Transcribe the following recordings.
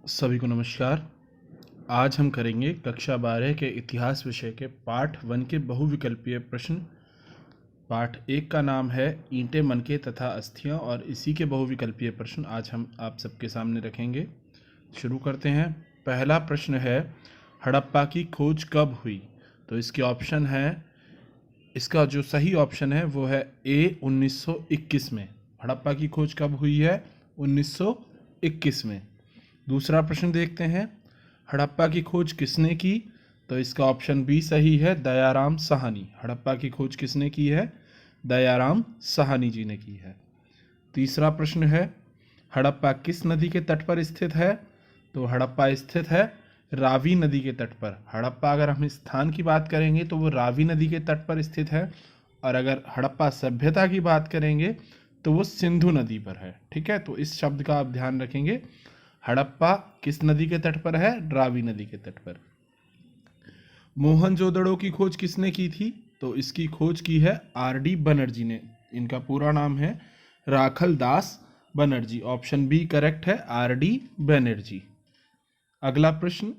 सभी को नमस्कार। आज हम करेंगे कक्षा 12 के इतिहास विषय के पाठ 1 के बहुविकल्पीय प्रश्न। पाठ 1 का नाम है ईंटें मनके तथा अस्थियां और इसी के बहुविकल्पीय प्रश्न आज हम आप सबके सामने रखेंगे। शुरू करते हैं। पहला प्रश्न है, हड़प्पा की खोज कब हुई? तो इसके ऑप्शन है, इसका जो सही ऑप्शन है वो है ए 1921 में। हड़प्पा की खोज कब हुई है? 1921 में। दूसरा प्रश्न देखते हैं, हड़प्पा की खोज किसने की? तो इसका ऑप्शन बी सही है, दयाराम साहनी। हड़प्पा की खोज किसने की है? दयाराम साहनी जी ने की है। तीसरा प्रश्न है, हड़प्पा किस नदी के तट पर स्थित है? तो हड़प्पा स्थित है रावी नदी के तट पर। हड़प्पा अगर हम स्थान की बात करेंगे तो वो रावी नदी के तट पर स्थित है, और अगर हड़प्पा सभ्यता की बात करेंगे तो वो सिंधु नदी पर है। ठीक है, तो इस शब्द का आप ध्यान रखेंगे। हड़प्पा किस नदी के तट पर है? रावी नदी के तट पर। मोहनजोदड़ो की खोज किसने की थी? तो इसकी खोज की है आर.डी. बनर्जी ने। इनका पूरा नाम है राखल दास बनर्जी। ऑप्शन बी करेक्ट है, आर.डी. बनर्जी। अगला प्रश्न,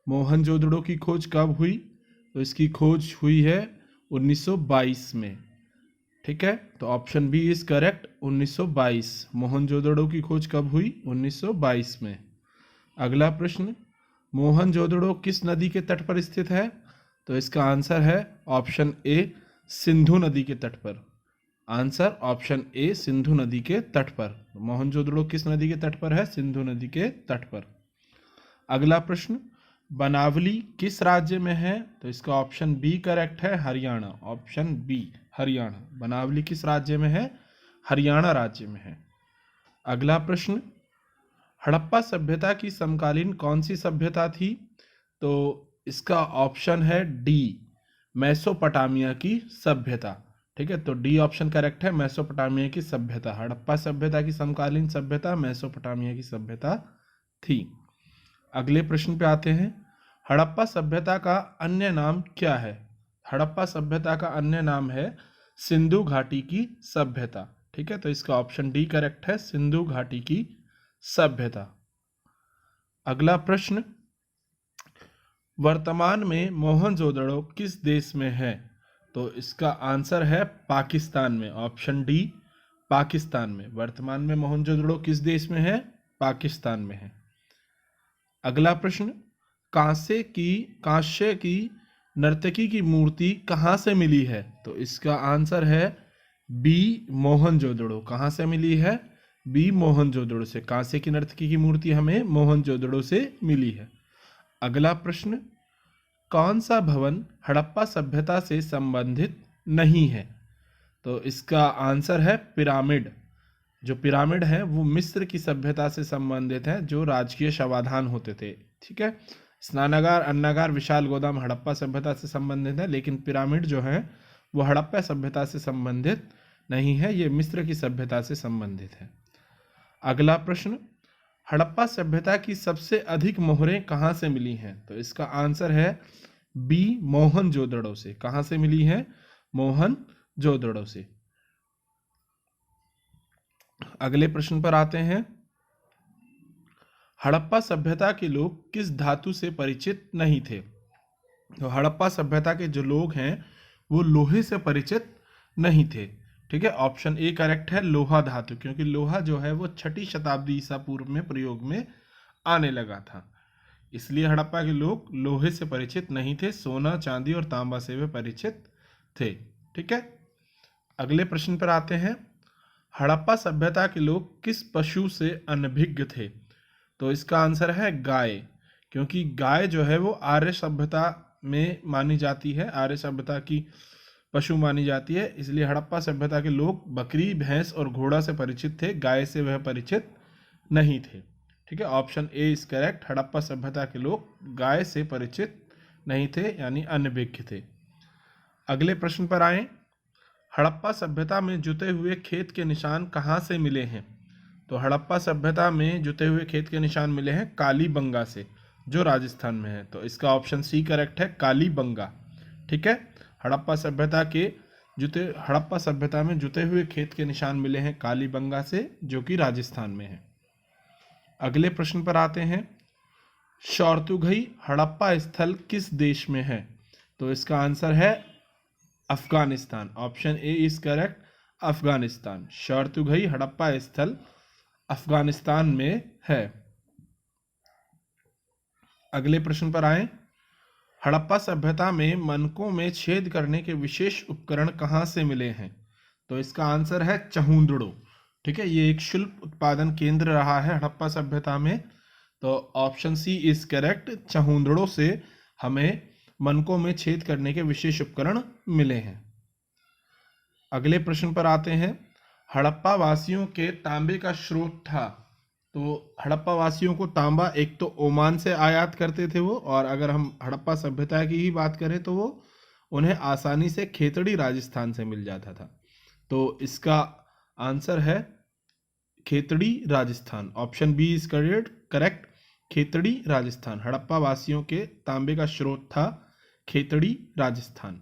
मोहनजोदड़ो की खोज कब हुई? तो इसकी खोज हुई है 1922 में। ठीक है, तो option B is correct, 1922। Mohenjodaro की खोज कब हुई? 1922 में। अगला प्रश्न, मोहनजोदड़ो किस नदी के तट पर स्थित है? तो इसका आंसर है ऑप्शन ए, सिंधु नदी के तट पर। आंसर ऑप्शन ए, सिंधु नदी के तट पर। मोहनजोदड़ो किस नदी के तट पर है? सिंधु नदी के तट पर। अगला प्रश्न, बनावली किस राज्य में है? तो इसका ऑप्शन बी करेक्ट है, हरियाणा। Option B, Haryana. बनावली किस राज्य में है? हरियाणा राज्य में है। अगला प्रश्न, हड़प्पा सभ्यता की समकालीन कौन सी सभ्यता थी? तो इसका ऑप्शन है डी, मेसोपोटामिया की सभ्यता। ठीक है, तो डी ऑप्शन करेक्ट है, मेसोपोटामिया की सभ्यता। हड़प्पा सभ्यता की समकालीन सभ्यता मेसोपोटामिया की सभ्यता थी। अगले प्रश्न पे आते हैं, हड़प्पा सभ्यता का अन्य नाम क्या है? हड़प्पा सभ्यता का अन्य नाम है सिंधु घाटी की सभ्यता। ठीक है, तो इसका ऑप्शन डी करेक्ट है, सिंधु घाटी की सभ्यता। अगला प्रश्न, वर्तमान में मोहनजोदड़ो किस देश में है? तो इसका आंसर है पाकिस्तान में। ऑप्शन डी, पाकिस्तान में। वर्तमान में मोहनजोदड़ो किस देश में है? पाकिस्तान में है। अगला प्रश्न, कांस्य की नर्तकी की मूर्ति कहाँ से मिली है? तो इसका आंसर है बी, मोहनजोदड़ो। कहाँ से मिली है? बी, मोहनजोदड़ो से। कांस्य की नर्तकी की मूर्ति हमें मोहनजोदड़ो से मिली है। अगला प्रश्न, कौन सा भवन हड़प्पा सभ्यता से संबंधित नहीं है? तो इसका आंसर है पिरामिड। जो पिरामिड है वो मिस्र की सभ्यता से संबंधित है, जो राजकीय शवाधान होते थे। ठीक है, स्नानागार, अन्नागार, विशाल गोदाम हड़प्पा सभ्यता से संबंधित है, लेकिन पिरामिड जो है वो हड़प्पा सभ्यता से संबंधित नहीं है, ये मिस्र की सभ्यता से संबंधित है। अगला प्रश्न, हड़प्पा सभ्यता की सबसे अधिक मोहरें कहाँ से मिली हैं? तो इसका आंसर है बी, मोहनजोदड़ो से। कहाँ से मिली है? मोहनजोदड़ो से। अगले प्रश्न पर आते हैं, हड़प्पा सभ्यता के लोग किस धातु से परिचित नहीं थे? तो हड़प्पा सभ्यता के जो लोग हैं वो लोहे से परिचित नहीं थे। ठीक है, ऑप्शन ए करेक्ट है, लोहा धातु, क्योंकि लोहा जो है वो 6ठी शताब्दी ईसा पूर्व में प्रयोग में आने लगा था, इसलिए हड़प्पा के लोग लोहे से परिचित नहीं थे, सोना, चांदी और तांबा से वे परिचित थे। ठीक है, अगले प्रश्न पर आते हैं, हड़प्पा सभ्यता के लोग किस पशु से अनभिज्ञ थे? तो इसका आंसर है गाय, क्योंकि गाय जो है वो आर्य सभ्यता में मानी जाती है, आर्य सभ्यता की पशु मानी जाती है, इसलिए हड़प्पा सभ्यता के लोग बकरी, भैंस और घोड़ा से परिचित थे, गाय से वह परिचित नहीं थे। ठीक है, option A is correct, Harappa सभ्यता के लोग गाय से परिचित नहीं थे, यानी अनभिज्ञ थे। अगले प्रश्न पर आए, हड़प्पा सभ्यता में जुते हुए खेत के निशान कहाँ से मिले हैं? तो हड़प्पा सभ्यता में जुते हुए खेत के निशान मिले हैं कालीबंगा से, जो राजस्थान में है, तो इसका ऑप्शन सी करेक्ट है, कालीबंगा। ठीक है, हड़प्पा सभ्यता में जुते हुए खेत के निशान मिले हैं कालीबंगा से, जो कि राजस्थान में है। अगले प्रश्न पर आते हैं, शौर्तुघई हड़प्पा स्थल किस देश में है? तो इसका आंसर है Afghanistan. Option A is correct, Afghanistan. Shortughai Harappa स्थल अफगानिस्तान में है। अगले प्रश्न पर आए। हड़प्पा सभ्यता में मनकों में छेद करने के विशेष उपकरण कहाँ से मिले हैं? तो इसका आंसर है चहूंदड़ो। ठीक है, ये एक शिल्प उत्पादन केंद्र रहा है हड़प्पा सभ्यता में। तो ऑप्शन सी इज करेक्ट, चहूंदड़ो से हमें मनकों में छेद करने के विशेष उपकरण मिले हैं। अगले प्रश्न पर आते हैं। हड़प्पा वासियों के तांबे का स्रोत था। तो हड़प्पा वासियों को तांबा एक तो ओमान से आयात करते थे वो, और अगर हम हड़प्पा सभ्यता की ही बात करें तो वो उन्हें आसानी से खेतड़ी राजस्थान से मिल जाता था। तो इसका आंसर है Khetri Rajasthan. Option B is correct, Khetri Rajasthan. Harappa वासियों के तांबे का स्रोत था खेतड़ी राजस्थान।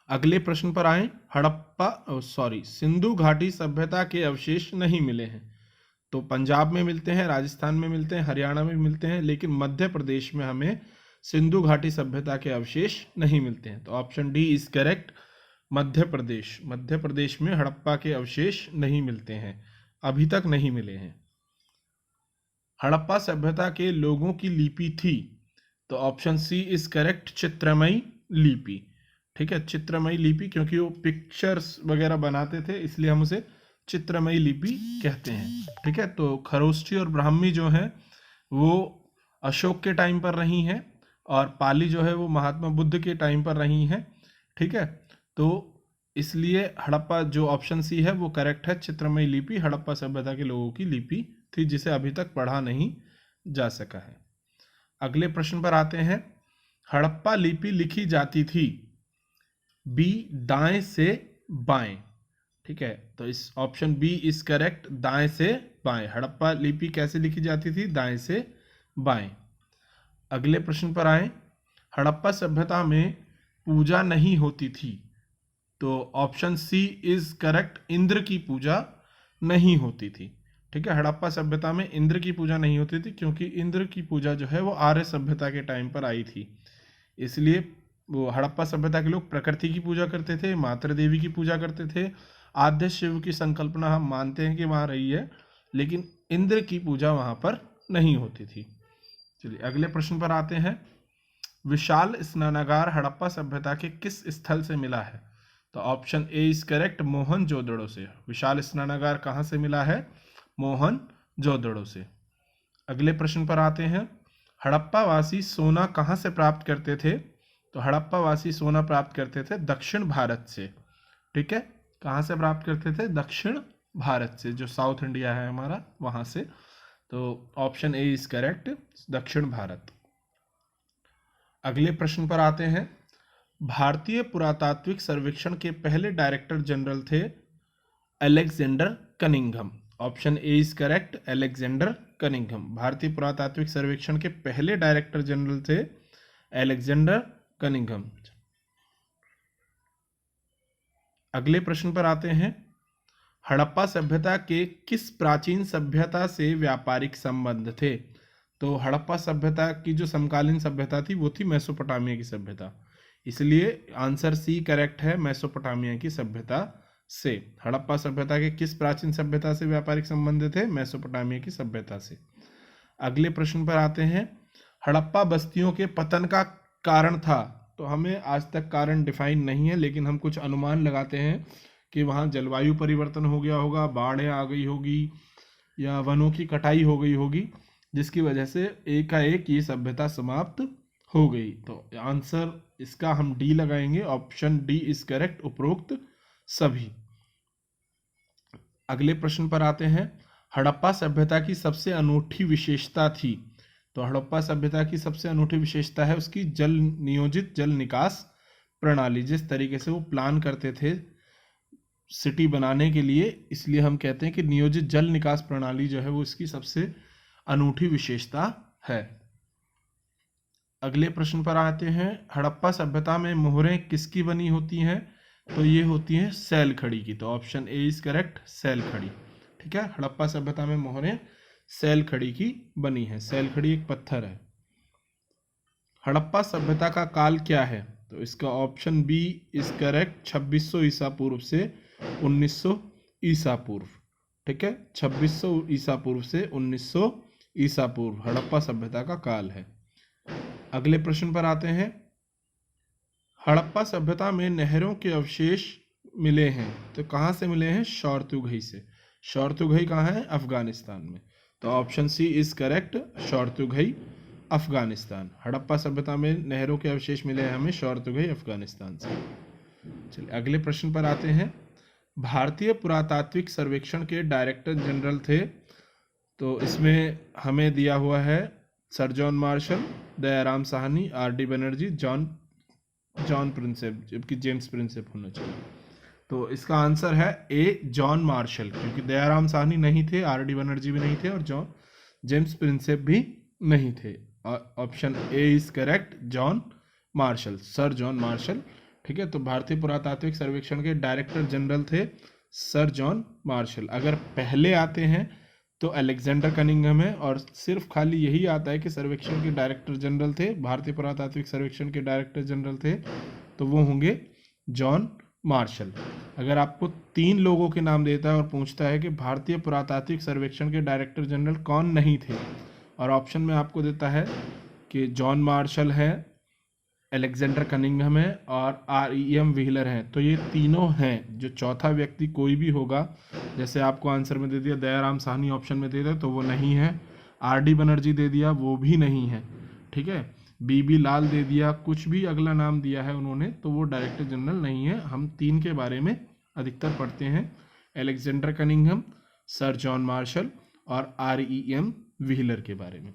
अगले प्रश्न पर आए। सिंधु घाटी सभ्यता के अवशेष नहीं मिले हैं। तो पंजाब में मिलते हैं, राजस्थान में मिलते हैं, हरियाणा में मिलते हैं, लेकिन मध्य प्रदेश में हमें सिंधु घाटी सभ्यता के अवशेष नहीं मिलते हैं। तो option D is correct, Madhya Pradesh में हड़प्पा के अवशेष नहीं मिलते हैं, अभी तक नहीं मिले हैं। हड़प्पा सभ्यता के लोगों की लिपि थी। तो ऑप्शन सी इज करेक्ट, चित्रमयी लिपि। ठीक है, चित्रमयी लिपि, क्योंकि वो पिक्चर्स वगैरह बनाते थे इसलिए हम उसे चित्रमयी लिपि कहते हैं। ठीक है, तो खरोष्ठी और ब्राह्मी जो है वो अशोक के टाइम पर रही हैं, और पाली जो है वो महात्मा बुद्ध के टाइम पर रही हैं। ठीक है, तो इसलिए हड़प्पा जो ऑप्शन सी है वो करेक्ट है, चित्रमयी लिपि हड़प्पा सभ्यता के लोगों की लिपि थी, जिसे अभी तक पढ़ा नहीं जा सका है। अगले प्रश्न पर आते हैं। हड़प्पा लिपि लिखी जाती थी बी, दाएं से बाएं। ठीक है, तो इस ऑप्शन बी इज करेक्ट, दाएं से बाएं। हड़प्पा लिपि कैसे लिखी जाती थी? दाएं से बाएं। अगले प्रश्न पर आए। हड़प्पा सभ्यता में पूजा नहीं होती थी। तो option C is correct, Indra की पूजा नहीं होती थी। ठीक है, हड़प्पा सभ्यता में इंद्र की पूजा नहीं होती थी, क्योंकि इंद्र की पूजा जो है वो आर्य सभ्यता के टाइम पर आई थी। इसलिए वो हड़प्पा सभ्यता के लोग प्रकृति की पूजा करते थे, मातृ देवी की पूजा करते थे, आद्य शिव की संकल्पना हम मानते हैं कि वहाँ रही है, लेकिन इंद्र की पूजा वहाँ पर नहीं होती थी। चलिए अगले प्रश्न पर आते हैं। विशाल स्नानागार हड़प्पा सभ्यता के किस स्थल से मिला है? तो option A is correct, Mohenjodaro से। विशाल स्नानागार कहाँ से मिला है? मोहनजोदड़ो से। अगले प्रश्न पर आते हैं। हड़प्पा वासी सोना कहाँ से प्राप्त करते थे? तो हड़प्पा वासी सोना प्राप्त करते थे दक्षिण भारत से। ठीक है, कहाँ से प्राप्त करते थे? दक्षिण भारत से, जो साउथ इंडिया है हमारा, वहाँ से। तो ऑप्शन ए इज करेक्ट, दक्षिण भारत। अगले प्रश्न पर आते हैं। भारतीय पुरातात्विक सर्वेक्षण के पहले डायरेक्टर जनरल थे Alexander Cunningham. Option A is correct, Alexander Cunningham. भारतीय पुरातात्विक सर्वेक्षण के पहले डायरेक्टर जनरल थे अलेक्जेंडर कनिंघम। अगले प्रश्न पर आते हैं। हड़प्पा सभ्यता के किस प्राचीन सभ्यता से व्यापारिक संबंध थे? तो हड़प्पा सभ्यता की जो समकालीन सभ्यता थी वो थी मेसोपोटामिया की सभ्यता, इसलिए आंसर सी करेक्ट है, मेसोपोटामिया की सभ्यता से। हड़प्पा सभ्यता के किस प्राचीन सभ्यता से व्यापारिक संबंध थे? मेसोपोटामिया की सभ्यता से। अगले प्रश्न पर आते हैं। हड़प्पा बस्तियों के पतन का कारण था। तो हमें आज तक कारण डिफाइन नहीं है, लेकिन हम कुछ अनुमान लगाते हैं कि वहाँ जलवायु परिवर्तन हो गया होगा, बाढ़ें आ गई होगी, या वनों की कटाई हो गई होगी, जिसकी वजह से एकाएक ये सभ्यता समाप्त हो गई। तो आंसर इसका हम डी लगाएंगे, ऑप्शन डी इज करेक्ट, उपरोक्त सभी। अगले प्रश्न पर आते हैं। हड़प्पा सभ्यता की सबसे अनूठी विशेषता थी। तो हड़प्पा सभ्यता की सबसे अनूठी विशेषता है उसकी जल नियोजित जल निकास प्रणाली। जिस तरीके से वो प्लान करते थे सिटी बनाने के लिए, इसलिए हम कहते हैं कि नियोजित जल निकास प्रणाली जो है वो इसकी सबसे अनूठी विशेषता है। अगले प्रश्न पर आते हैं। हड़प्पा सभ्यता में मोहरें किसकी बनी होती हैं? तो ये होती हैं सैल खड़ी की। तो ऑप्शन ए इज करेक्ट, सैल खड़ी। ठीक है, हड़प्पा सभ्यता में मोहरें सैल खड़ी की बनी है। सैल खड़ी एक पत्थर है। हड़प्पा सभ्यता का काल क्या है? तो इसका ऑप्शन बी इज करेक्ट, 2600 ईसा पूर्व से 1900 ईसा पूर्व। ठीक है, 2600 ईसा पूर्व से 1900 ईसा पूर्व हड़प्पा सभ्यता का काल है। अगले प्रश्न पर आते हैं। हड़प्पा सभ्यता में नहरों के अवशेष मिले हैं, तो कहाँ से मिले हैं? शौरतुघई से। शौरतुघई कहाँ है? अफगानिस्तान में। तो option C is correct, Shortughai Afghanistan. Harappa सभ्यता में नहरों के अवशेष मिले हैं हमें शौरतुघई अफगानिस्तान से। चलिए अगले प्रश्न पर आते हैं। भारतीय पुरातात्विक सर्वेक्षण के डायरेक्टर जनरल थे, तो इसमें हमें दिया हुआ है sir John Marshall, Dayaram Sahni, RD. Banerjee, John Prinsep, जबकि जेम्स प्रिंसेप होना चाहिए। तो इसका आंसर है ए जॉन मार्शल, क्योंकि दयाराम साहनी नहीं थे, आर.डी. बनर्जी भी नहीं थे और जेम्स प्रिंसेप भी नहीं थे। Option A is correct, John Marshall, sir John Marshall. ठीक है, तो भारतीय पुरातात्विक सर्वेक्षण के डायरेक्टर जनरल थे सर जॉन मार्शल। अगर पहले आते हैं तो अलेक्जेंडर कनिंघम है, और सिर्फ खाली यही आता है कि सर्वेक्षण के डायरेक्टर जनरल थे, भारतीय पुरातात्विक सर्वेक्षण के डायरेक्टर जनरल थे, तो वो होंगे जॉन मार्शल। अगर आपको 3 लोगों के नाम देता है और पूछता है कि भारतीय पुरातात्विक सर्वेक्षण के डायरेक्टर जनरल कौन नहीं थे, और ऑप्शन में आपको देता है कि जॉन मार्शल है, अलेक्जेंडर कनिंघम है और आर.ई.एम. व्हीलर हैं, तो ये तीनों हैं। जो चौथा व्यक्ति कोई भी होगा, जैसे आपको आंसर में दे दिया दयाराम साहनी ऑप्शन में दे दिया, तो वो नहीं है। आर.डी. बनर्जी दे दिया, वो भी नहीं है। ठीक है, बी लाल दे दिया, कुछ भी अगला नाम दिया है उन्होंने, तो वो डायरेक्टर जनरल नहीं है। हम 3 के बारे में अधिकतर पढ़ते हैं, Alexander Cunningham, sir John Marshall और आर.ई.एम. व्हीलर के बारे में।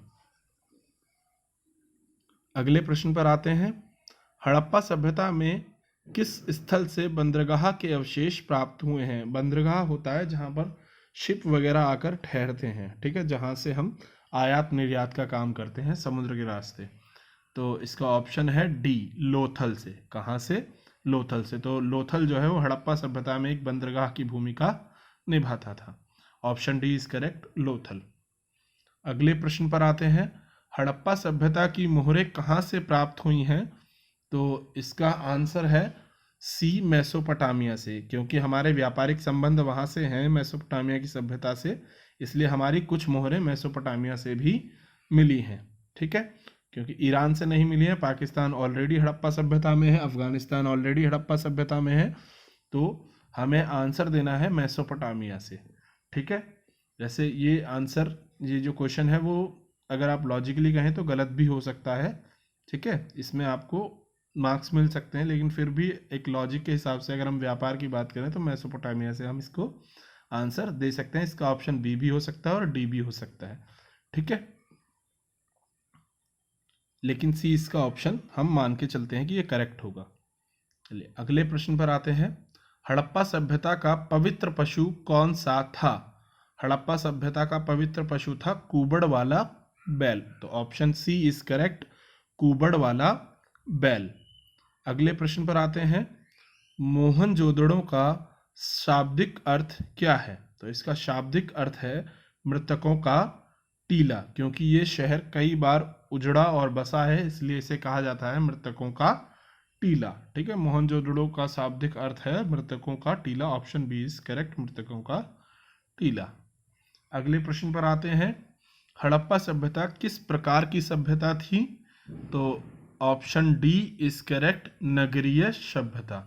अगले प्रश्न पर आते हैं। हड़प्पा सभ्यता में किस स्थल से बंदरगाह के अवशेष प्राप्त हुए हैं? बंदरगाह होता है जहां पर शिप वगैरह आकर ठहरते हैं। ठीक है, जहां से हम आयात निर्यात का काम करते हैं समुद्र के रास्ते। तो इसका ऑप्शन है डी, लोथल से। कहां से? लोथल से। तो लोथल जो है वो हड़प्पा सभ्यता में एक बंदरगाह की भूमिका निभाता था। Option D is correct, Lothal. अगले प्रश्न पर आते हैं। हड़प्पा सभ्यता की मोहरें कहाँ से प्राप्त हुई हैं? तो इसका आंसर है सी, मेसोपोटामिया से, क्योंकि हमारे व्यापारिक संबंध वहाँ से हैं मेसोपोटामिया की सभ्यता से, इसलिए हमारी कुछ मोहरें मेसोपोटामिया से भी मिली हैं। ठीक है, क्योंकि ईरान से नहीं मिली है, पाकिस्तान ऑलरेडी हड़प्पा सभ्यता में है, अफगानिस्तान ऑलरेडी हड़प्पा सभ्यता में है, तो हमें आंसर देना है मेसोपोटामिया से। ठीक है, जैसे ये आंसर, ये जो क्वेश्चन है वो अगर आप लॉजिकली कहें तो गलत भी हो सकता है। ठीक है, इसमें आपको मार्क्स मिल सकते हैं, लेकिन फिर भी एक लॉजिक के हिसाब से अगर हम व्यापार की बात करें तो मेसोपोटामिया से हम इसको आंसर दे सकते हैं। इसका ऑप्शन बी भी हो सकता है और डी भी हो सकता है। ठीक है, लेकिन सी इसका ऑप्शन हम मान के चलते हैं कि ये करेक्ट होगा। चलिए अगले प्रश्न पर आते हैं। हड़प्पा सभ्यता का पवित्र पशु कौन सा था? हड़प्पा सभ्यता का पवित्र पशु था कुबड़ वाला बैल। तो ऑप्शन सी इज करेक्ट, कुबड़ वाला बैल। अगले प्रश्न पर आते हैं। मोहनजोदड़ो का शाब्दिक अर्थ क्या है? तो इसका शाब्दिक अर्थ है मृतकों का टीला, क्योंकि ये शहर कई बार उजड़ा और बसा है, इसलिए इसे कहा जाता है मृतकों का टीला। ठीक है, मोहनजोदड़ो का शाब्दिक अर्थ है मृतकों का टीला। ऑप्शन बी इज करेक्ट, मृतकों का टीला। अगले प्रश्न पर आते हैं। हड़प्पा सभ्यता किस प्रकार की सभ्यता थी? तो ऑप्शन डी इज करेक्ट, नगरीय सभ्यता।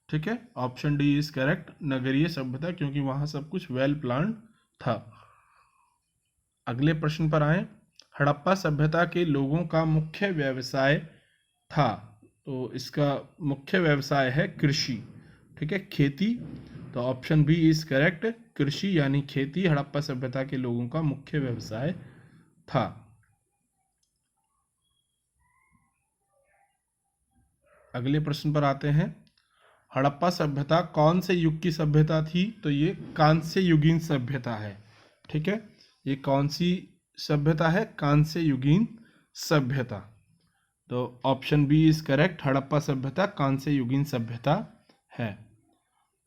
ठीक है, ऑप्शन डी इज करेक्ट, नगरीय सभ्यता, क्योंकि वहां सब कुछ वेल प्लान्ड था। अगले प्रश्न पर आए। हड़प्पा सभ्यता के लोगों का मुख्य व्यवसाय था, तो इसका मुख्य व्यवसाय है कृषि। ठीक है, खेती। तो ऑप्शन बी इज करेक्ट, कृषि यानी खेती हड़प्पा सभ्यता के लोगों का मुख्य व्यवसाय था। अगले प्रश्न पर आते हैं। हड़प्पा सभ्यता कौन से युग की सभ्यता थी? तो ये कांस्य युगीन सभ्यता है। ठीक है, ये कौन सी सभ्यता है? कांस्य युगीन सभ्यता। तो option B is correct, Harappa सभ्यता कांस्य युगीन सभ्यता है।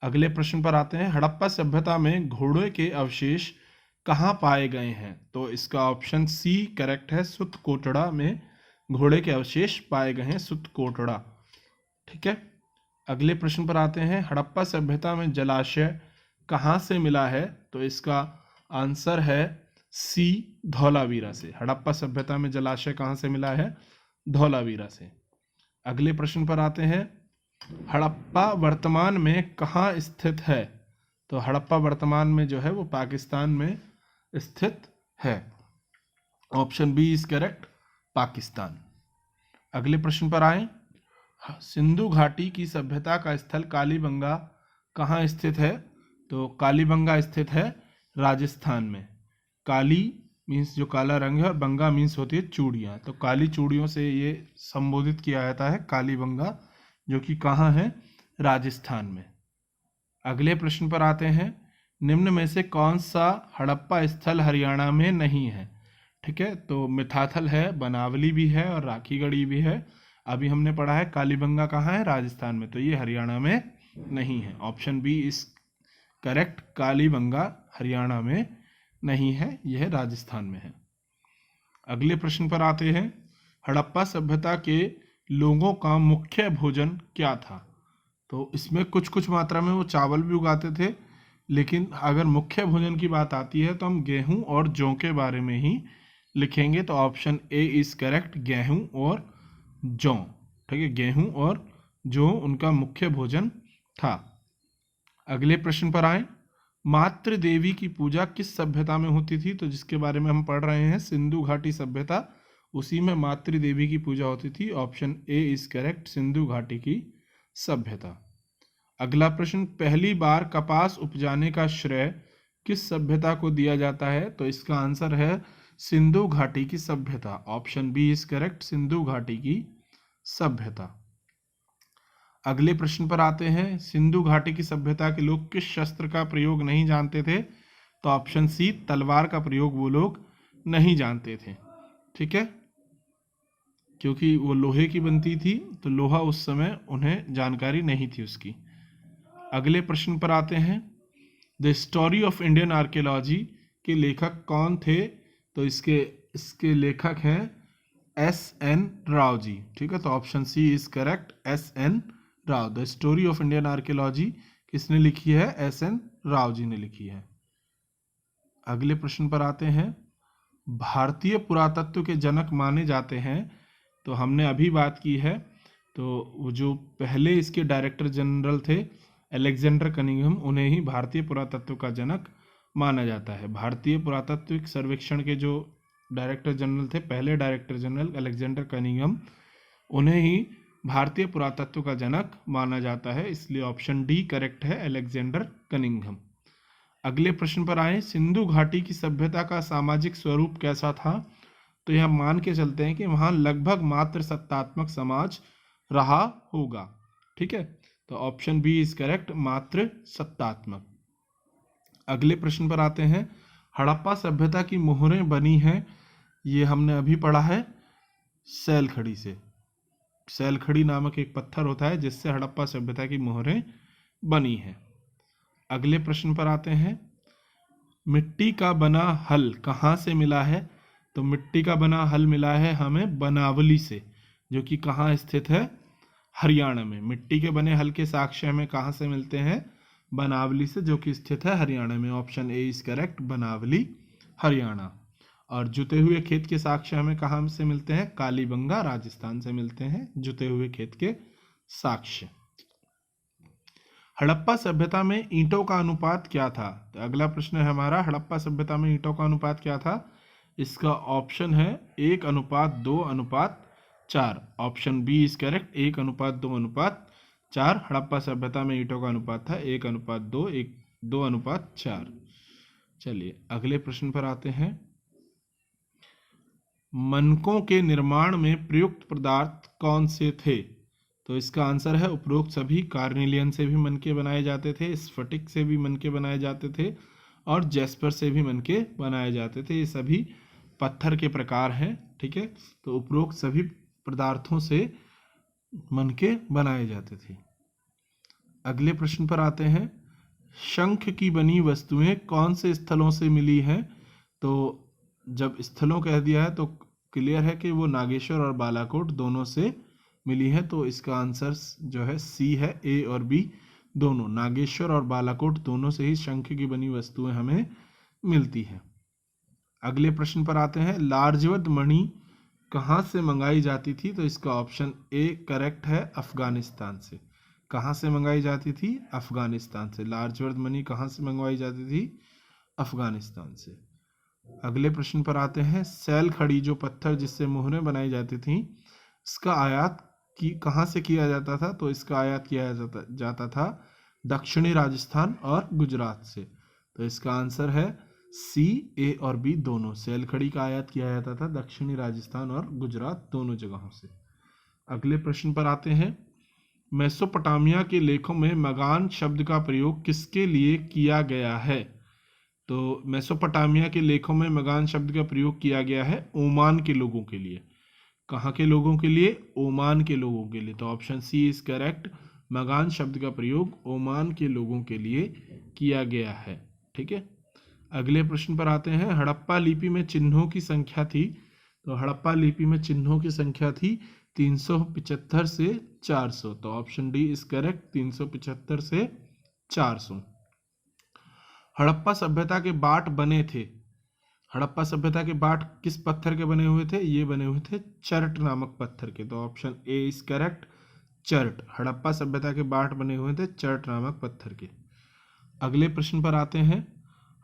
अगले प्रश्न पर आते हैं। हड़प्पा सभ्यता में घोड़े के अवशेष कहाँ पाए गए हैं? तो इसका ऑप्शन सी करेक्ट है, सुतकोटड़ा में घोड़े के अवशेष पाए गए हैं, सुतकोटड़ा। ठीक है, अगले प्रश्न पर आते हैं। हड़प्पा सभ्यता में जलाशय कहाँ से मिला है? तो इसका आंसर है सी धौलावीरा से। हड़प्पा सभ्यता में जलाशय कहाँ से मिला है? धौलावीरा से। अगले प्रश्न पर आते हैं। हड़प्पा वर्तमान में कहाँ स्थित है? तो हड़प्पा वर्तमान में जो है वो पाकिस्तान में स्थित है। Option B is correct, Pakistan. अगले प्रश्न पर आए। सिंधु घाटी की सभ्यता का स्थल कालीबंगा कहाँ स्थित है? तो कालीबंगा स्थित है राजस्थान में। काली मीन्स जो काला रंग है और बंगा मीन्स होती है चूड़ियाँ, तो काली चूड़ियों से ये संबोधित किया जाता है कालीबंगा, जो कि कहाँ है? राजस्थान में। अगले प्रश्न पर आते हैं। निम्न में से कौन सा हड़प्पा स्थल हरियाणा में नहीं है? ठीक है, तो मिथाथल है, बनावली भी है और राखीगढ़ी भी है। अभी हमने पढ़ा है कालीबंगा कहाँ है? राजस्थान में, तो ये हरियाणा में नहीं है। Option B is correct, Kalibangan Haryana में नहीं है, यह राजस्थान में है। अगले प्रश्न पर आते हैं। हड़प्पा सभ्यता के लोगों का मुख्य भोजन क्या था? तो इसमें कुछ कुछ मात्रा में वो चावल भी उगाते थे, लेकिन अगर मुख्य भोजन की बात आती है तो हम गेहूं और जौ के बारे में ही लिखेंगे। तो ऑप्शन ए इज करेक्ट, गेहूं और जौ। ठीक है, गेहूं और जौ उनका मुख्य भोजन था। अगले प्रश्न पर आए। मातृ देवी की पूजा किस सभ्यता में होती थी? तो जिसके बारे में हम पढ़ रहे हैं सिंधु घाटी सभ्यता, उसी में मातृ देवी की पूजा होती थी। Option A is correct, Sindhu घाटी की सभ्यता। अगला प्रश्न। पहली बार कपास उपजाने का श्रेय किस सभ्यता को दिया जाता है? तो इसका आंसर है सिंधु घाटी की सभ्यता। Option B is correct, Sindhu घाटी की सभ्यता। अगले प्रश्न पर आते हैं। सिंधु घाटी की सभ्यता के लोग किस शस्त्र का प्रयोग नहीं जानते थे? तो ऑप्शन सी, तलवार का प्रयोग वो लोग नहीं जानते थे। ठीक है, क्योंकि वो लोहे की बनती थी, तो लोहा उस समय उन्हें जानकारी नहीं थी उसकी। अगले प्रश्न पर आते हैं। The story of Indian archaeology के लेखक कौन थे? तो इसके लेखक हैं एस एन राव जी। ठीक है, तो option C is correct, S N Rao. The story of Indian archaeology किसने लिखी है? एस एन राव जी ने लिखी है। अगले प्रश्न पर आते हैं। भारतीय पुरातत्व के जनक माने जाते हैं, तो हमने अभी बात की है, तो वो जो पहले इसके डायरेक्टर जनरल थे अलेक्जेंडर कनिंघम, उन्हें ही भारतीय पुरातत्व का जनक माना जाता है। भारतीय पुरातत्विक सर्वेक्षण के जो डायरेक्टर जनरल थे, पहले डायरेक्टर जनरल अलेक्जेंडर कनिंघम, उन्हें ही भारतीय पुरातत्व का जनक माना जाता है, इसलिए ऑप्शन डी करेक्ट है, अलेक्जेंडर कनिंघम। अगले प्रश्न पर आए। सिंधु घाटी की सभ्यता का सामाजिक स्वरूप कैसा था? तो यह मान के चलते हैं कि वहाँ लगभग मात्र सत्तात्मक समाज रहा होगा। ठीक है, तो ऑप्शन बी इज करेक्ट, मात्र सत्तात्मक। अगले प्रश्न पर आते हैं। हड़प्पा सभ्यता की मोहरें बनी हैं, ये हमने अभी पढ़ा है सैलखड़ी से। सैलखड़ी नामक एक पत्थर होता है जिससे हड़प्पा सभ्यता की मोहरें बनी हैं। अगले प्रश्न पर आते हैं। मिट्टी का बना हल कहाँ से मिला है? तो मिट्टी का बना हल मिला है हमें बनावली से, जो कि कहाँ स्थित है? हरियाणा में। मिट्टी के बने हल के साक्ष्य हमें कहाँ से मिलते हैं? बनावली से, जो कि स्थित है हरियाणा में। Option A is correct, Banawali Haryana. और जुते हुए खेत के साक्ष्य हमें कहाँ से मिलते हैं? कालीबंगा राजस्थान से मिलते हैं जुते हुए खेत के साक्ष्य। हड़प्पा सभ्यता में ईंटों का अनुपात क्या था? तो अगला प्रश्न है हमारा, हड़प्पा सभ्यता में ईंटों का अनुपात क्या था? इसका ऑप्शन है 1:2:4। Option B is correct, 1:2:4। हड़प्पा सभ्यता में ईंटों का अनुपात था 1:2, 2:4। चलिए अगले प्रश्न पर आते हैं। मनकों के निर्माण में प्रयुक्त पदार्थ कौन से थे? तो इसका आंसर है उपरोक्त सभी। कार्निलियन से भी मनके बनाए जाते थे, स्फटिक से भी मनके बनाए जाते थे और जैस्पर से भी मनके बनाए जाते थे। ये सभी पत्थर के प्रकार हैं। ठीक है, तो उपरोक्त सभी पदार्थों से मनके बनाए जाते थे। अगले प्रश्न पर आते हैं। शंख की बनी वस्तुएं कौन से स्थलों से मिली हैं? तो जब स्थलों कह दिया है तो क्लियर है कि वो नागेश्वर और बालाकोट दोनों से मिली है, तो इसका आंसर जो है सी है, ए और बी दोनों, नागेश्वर और बालाकोट दोनों से ही शंख की बनी वस्तुएं हमें मिलती हैं। अगले प्रश्न पर आते हैं, लार्जवत मणि कहाँ से मंगाई जाती थी? तो इसका ऑप्शन ए करेक्ट है, अफगानिस्तान से। कहाँ से मंगाई जाती थी? अफगानिस्तान से। लार्जवत मणि कहाँ से मंगवाई जाती थी? अफगानिस्तान से। अगले प्रश्न पर आते हैं, सैल खड़ी जो पत्थर जिससे मोहरें बनाई जाती थी, इसका आयात कहाँ से किया जाता था? तो इसका आयात किया जाता था दक्षिणी राजस्थान और गुजरात से। तो इसका आंसर है सी, ए और बी दोनों। सैल खड़ी का आयात किया जाता था दक्षिणी राजस्थान और गुजरात दोनों जगहों से। अगले प्रश्न पर आते हैं, मेसोपोटामिया के लेखों में मगान शब्द का प्रयोग किसके लिए किया गया है? तो मेसोपोटामिया के लेखों में मगान शब्द का प्रयोग किया गया है ओमान के लोगों के लिए। कहाँ के लोगों के लिए? ओमान के लोगों के लिए। तो ऑप्शन सी इज करेक्ट, मगान शब्द का प्रयोग ओमान के लोगों के लिए किया गया है। ठीक है, अगले प्रश्न पर आते हैं, हड़प्पा लिपि में चिन्हों की संख्या थी। तो हड़प्पा लिपि में चिन्हों की संख्या थी 375 से 400। तो ऑप्शन डी इज करेक्ट, 375 से 400। हड़प्पा सभ्यता के बाट बने थे। हड़प्पा सभ्यता के बाट किस पत्थर के बने हुए थे? ये बने हुए थे चर्ट नामक पत्थर के। तो option A is correct, chert. Harappa सभ्यता के बाट बने हुए थे चर्ट नामक पत्थर के। अगले प्रश्न पर आते हैं,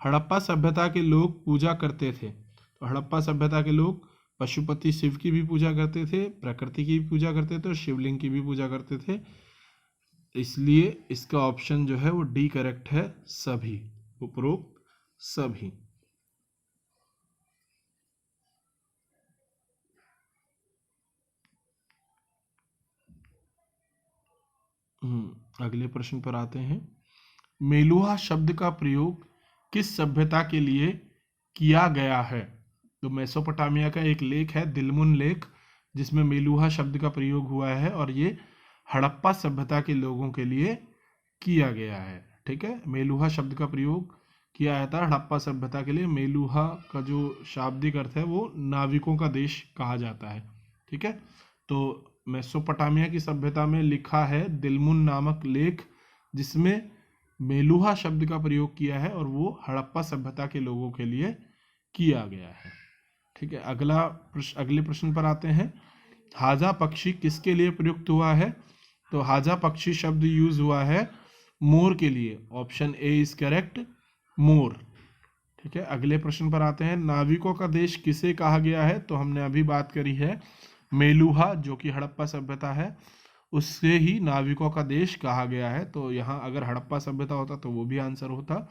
हड़प्पा सभ्यता के लोग पूजा करते थे। तो हड़प्पा सभ्यता के लोग पशुपति शिव की भी पूजा करते थे, प्रकृति की भी पूजा करते थे और शिवलिंग की भी पूजा करते थे। इसलिए इसका ऑप्शन जो है वो डी करेक्ट है, सभी, उपरोक्त सभी। अगले प्रश्न पर आते हैं, मेलुहा शब्द का प्रयोग किस सभ्यता के लिए किया गया है? तो मेसोपोटामिया का एक लेख है दिलमुन लेख, जिसमें मेलुहा शब्द का प्रयोग हुआ है और ये हड़प्पा सभ्यता के लोगों के लिए किया गया है। ठीक है, मेलुहा शब्द का प्रयोग किया जाता है हड़प्पा सभ्यता के लिए। मेलुहा का जो शाब्दिक अर्थ है वो नाविकों का देश कहा जाता है। ठीक है, तो मेसोपोटामिया की सभ्यता में लिखा है दिलमुन नामक लेख, जिसमें मेलुहा शब्द का प्रयोग किया है और वो हड़प्पा सभ्यता के लोगों के लिए किया गया है। ठीक है, अगले प्रश्न पर आते हैं, हाजा पक्षी किसके लिए प्रयुक्त हुआ है? तो हाजा पक्षी शब्द यूज हुआ है मोर के लिए। ऑप्शन ए इज करेक्ट, मोर। ठीक है, अगले प्रश्न पर आते हैं, नाविकों का देश किसे कहा गया है? तो हमने अभी बात करी है मेलुहा, जो कि हड़प्पा सभ्यता है, उससे ही नाविकों का देश कहा गया है। तो यहाँ अगर हड़प्पा सभ्यता होता तो वो भी आंसर होता,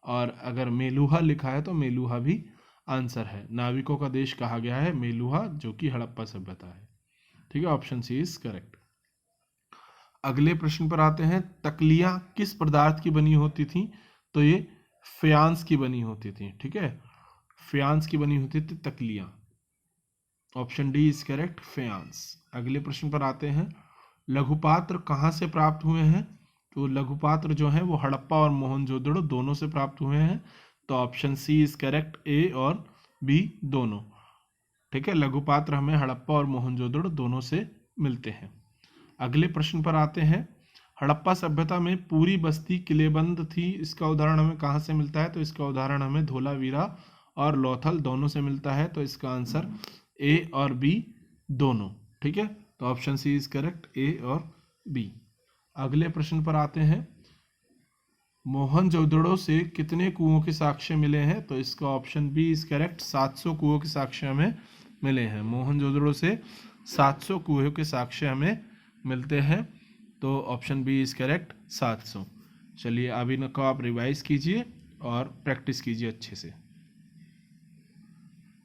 और अगर मेलुहा लिखा है तो मेलुहा भी आंसर है। नाविकों का देश कहा गया है मेलुहा, जो कि हड़प्पा सभ्यता है। ठीक है, ऑप्शन सी इज करेक्ट। अगले प्रश्न पर आते हैं, तकलियां किस पदार्थ की बनी होती थी? तो ये फ्यांस की बनी होती थी। ठीक है, फ्यांस की बनी होती थी तकलियां। Option D is correct, faience. अगले प्रश्न पर आते हैं, लघुपात्र कहाँ से प्राप्त हुए हैं? तो लघुपात्र जो है वो हड़प्पा और मोहनजोदड़ो दोनों से प्राप्त हुए हैं। तो ऑप्शन सी इज करेक्ट, ए और बी दोनों। ठीक है, लघुपात्र हमें हड़प्पा और मोहनजोदड़ो दोनों से मिलते हैं। अगले प्रश्न पर आते हैं, हड़प्पा सभ्यता में पूरी बस्ती किलेबंद थी, इसका उदाहरण हमें कहाँ से मिलता है? तो इसका उदाहरण हमें धोलावीरा और लोथल दोनों से मिलता है। तो इसका आंसर ए और बी दोनों। ठीक है, तो ऑप्शन सी इज करेक्ट, ए और बी। अगले प्रश्न पर आते हैं, मोहनजोदड़ो से कितने कुओं के साक्ष्य मिले हैं? तो इसका ऑप्शन बी इज करेक्ट, 700 कुओं के साक्ष्य हमें मिले हैं। मोहनजोदड़ो से 700 कुओं के साक्ष्य हमें मिलते हैं। तो ऑप्शन बी इज करेक्ट, 700। चलिए अभी इनको आप रिवाइज कीजिए और प्रैक्टिस कीजिए अच्छे से।